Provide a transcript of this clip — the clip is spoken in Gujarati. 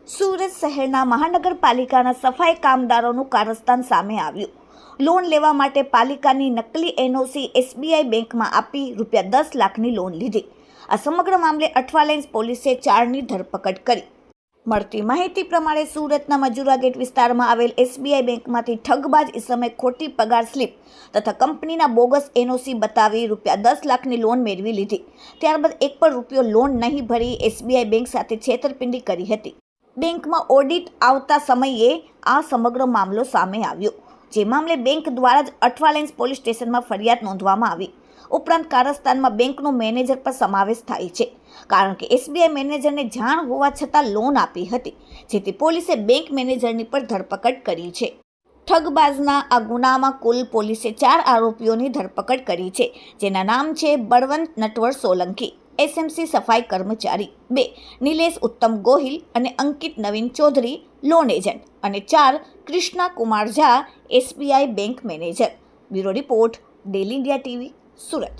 સુરત શહેરના મહાનગરપાલિકાના સફાઈ કામદારોનું કારસ્તાન સામે આવ્યું। લોન લેવા માટે પાલિકાની નકલી એનઓસી એસબીઆઈ બેંકમાં આપી ₹10 લાખની લોન લીધી। આ સમગ્ર મામલે અઠવાલાઇન્સ પોલીસે 4ની ધરપકડ કરી। મળતી માહિતી પ્રમાણે સુરતના મજુરા ગેટ વિસ્તારમાં આવેલ એસબીઆઈ બેંકમાંથી ઠગબાજ ઇસમે ખોટી પગાર સ્લીપ તથા કંપનીના બોગસ એનઓસી બતાવી ₹10 લાખની લોન મેળવી લીધી। ત્યારબાદ એક પણ રૂપિયો લોન નહીં ભરી એસબીઆઈ બેંક સાથે છેતરપિંડી કરી હતી। બેંકમાં ઓડિટ આવતા સમયે આ સમગ્ર મામલો સામે આવ્યો, જે મામલે બેંક દ્વારા જ અઠવાલાઇન્સ પોલીસ સ્ટેશનમાં ફરિયાદ નોંધવામાં આવી। ઉપરાંત કારસ્તાનમાં બેંકનો મેનેજર પર સમાવેશ થાય છે, કારણ કે એસબીઆઈ મેનેજરને જાણ હોવા છતાં લોન આપી હતી, જેથી પોલીસે બેંક મેનેજરની પર ધરપકડ કરી છે। ઠગબાજના આ ગુનામાં કુલ પોલીસે 4 આરોપીઓની ધરપકડ કરી છે, જેના નામ છે બળવંત નટવર સોલંકી, એસએમસી સફાઈ કર્મચારી, 2 નિલેશ ઉત્તમ ગોહિલ અને અંકિત નવીન ચૌધરી લોન એજન્ટ, અને 4 Krishna Kumar Jha SBI bank manager. Bureau report, daily India TV, Surat.